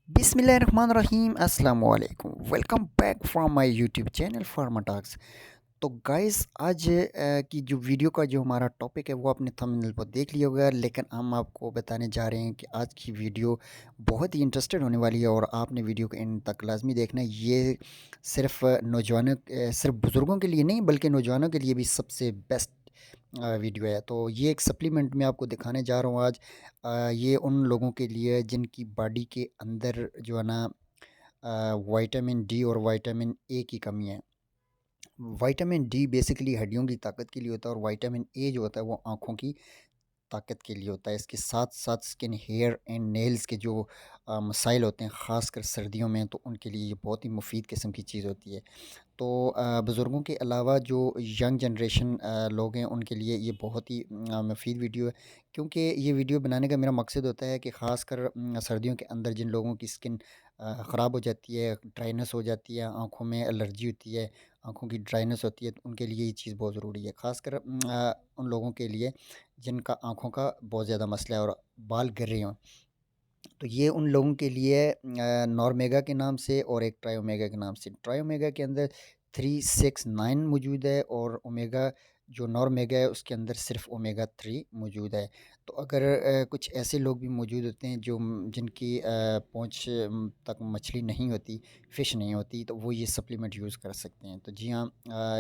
बिस्मिल्लाहिर्रहमानिर्रहीम अस्सलाम वालेकुम welcome back from my YouTube channel pharma talks. तो गाइस आज की जो वीडियो का जो हमारा टॉपिक है वो आपने थंबनेल पर देख लिया होगा, लेकिन हम आपको बताने जा रहे हैं कि आज की वीडियो बहुत ही इंटरेस्टेड होने वाली है और आपने वीडियो को एंड तक लाजमी देखना है। ये सिर्फ नौजवानों सिर्फ बुज़ुर्गों के लिए नहीं बल्कि नौजवानों के लिए भी सबसे बेस्ट वीडियो है। तो ये एक सप्लीमेंट मैं आपको दिखाने जा रहा हूँ आज। ये उन लोगों के लिए है जिनकी बॉडी के अंदर जो है ना विटामिन डी और विटामिन ए की कमी है। विटामिन डी बेसिकली हड्डियों की ताकत के लिए होता है और विटामिन ए जो होता है वो आँखों की ताकत के लिए होता है। इसके साथ साथ स्किन, हेयर एंड नेल्स के जो मसाइल होते हैं ख़ासकर सर्दियों में, तो उनके लिए ये बहुत ही मुफीद किस्म की चीज़ होती है। तो बुज़ुर्गों के अलावा जो यंग जनरेशन लोग हैं उनके लिए ये बहुत ही मुफीद वीडियो है, क्योंकि ये वीडियो बनाने का मेरा मकसद होता है कि ख़ासकर सर्दियों के अंदर जिन लोगों की स्किन ख़राब हो जाती है, ड्राइनेस हो जाती है, आँखों में एलर्जी होती है, आँखों की ड्राइनेस होती है, तो उनके लिए ये चीज़ बहुत ज़रूरी है। ख़ासकर उन लोगों के लिए जिनका आँखों का बहुत ज़्यादा मसला है और बाल गिर रहे हों, तो ये उन लोगों के लिए नॉर्मेगा के नाम से और एक ट्रायोमेगा के नाम से। ट्रायोमेगा के अंदर 369 मौजूद है और ओमेगा जो नॉर्मेगा है उसके अंदर सिर्फ ओमेगा 3 मौजूद है। तो अगर कुछ ऐसे लोग भी मौजूद होते हैं जो जिनकी पहुँच तक मछली नहीं होती, फ़िश नहीं होती, तो वो ये सप्लीमेंट यूज़ कर सकते हैं। तो जी हाँ,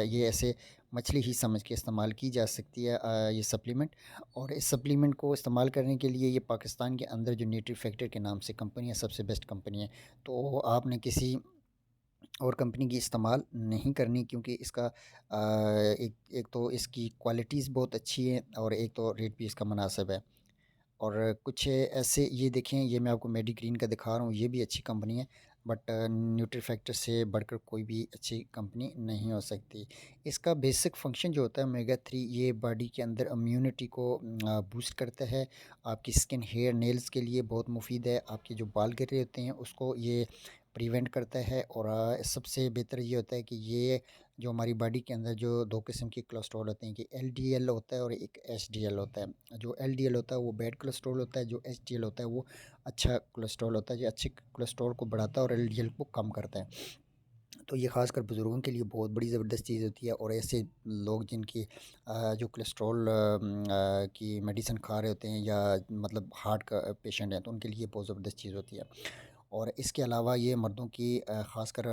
ये ऐसे मछली ही समझ के इस्तेमाल की जा सकती है ये सप्लीमेंट। और इस सप्लीमेंट को इस्तेमाल करने के लिए ये पाकिस्तान के अंदर जो न्यूट्री फैक्टर के नाम से कंपनी है, सबसे बेस्ट कंपनी है। तो आपने किसी और कंपनी की इस्तेमाल नहीं करनी, क्योंकि इसका एक एक तो इसकी क्वालिटीज़ बहुत अच्छी है और एक तो रेट भी इसका मुनासिब है। और कुछ ऐसे ये देखें, ये मैं आपको मेडिग्रीन का दिखा रहा हूँ, ये भी अच्छी कंपनी है, बट न्यूट्री फैक्टर से बढ़कर कोई भी अच्छी कंपनी नहीं हो सकती। इसका बेसिक फंक्शन जो होता है ओमेगा 3, ये बॉडी के अंदर इम्यूनिटी को बूस्ट करता है। आपकी स्किन, हेयर, नेल्स के लिए बहुत मुफीद है। आपके जो बाल गिर रहे होते हैं उसको ये प्रिवेंट करता है। और सबसे बेहतर ये होता है कि ये जो हमारी बॉडी के अंदर जो दो किस्म के कोलेस्ट्रॉल होते हैं, कि एलडीएल होता है और एक एचडीएल होता है। जो एलडीएल होता है वो बैड कोलेस्ट्रॉल होता है, जो एचडीएल होता है वो अच्छा कोलेस्ट्रॉल होता है, जो अच्छे कोलेस्ट्रॉल को बढ़ाता है और एलडीएल को कम करता है। तो ये ख़ासकर बुज़ुर्गों के लिए बहुत बड़ी ज़बरदस्त चीज़ होती है। और ऐसे लोग जिनकी जो कोलेस्ट्रॉल की मेडिसिन खा रहे होते हैं या मतलब हार्ट का पेशेंट हैं, तो उनके लिए बहुत ज़बरदस्त चीज़ होती है। और इसके अलावा ये मर्दों की ख़ासकर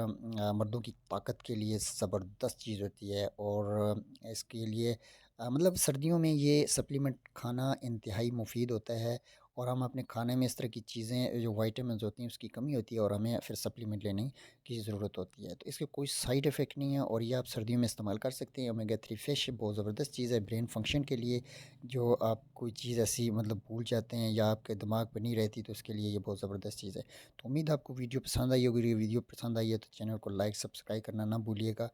मर्दों की ताकत के लिए ज़बरदस्त चीज़ होती है। और इसके लिए मतलब सर्दियों में ये सप्लीमेंट खाना इंतहाई मुफीद होता है। और हम अपने खाने में इस तरह की चीज़ें जो वाइटामिन होती हैं उसकी कमी होती है और हमें फिर सप्लीमेंट लेने की ज़रूरत होती है। तो इसके कोई साइड इफ़ेक्ट नहीं है और ये आप सर्दियों में इस्तेमाल कर सकते हैं। ओमेगा 3 फ़िश बहुत ज़बरदस्त चीज़ है ब्रेन फंक्शन के लिए। जो आप कोई चीज़ ऐसी मतलब भूल जाते हैं या आपके दिमाग में नहीं रहती, तो उसके लिए ये बहुत ज़बरदस्त चीज़ है। तो उम्मीद है आपको वीडियो पसंद आई होगी। वीडियो पसंद आई है तो चैनल को लाइक सब्सक्राइब करना ना भूलिएगा।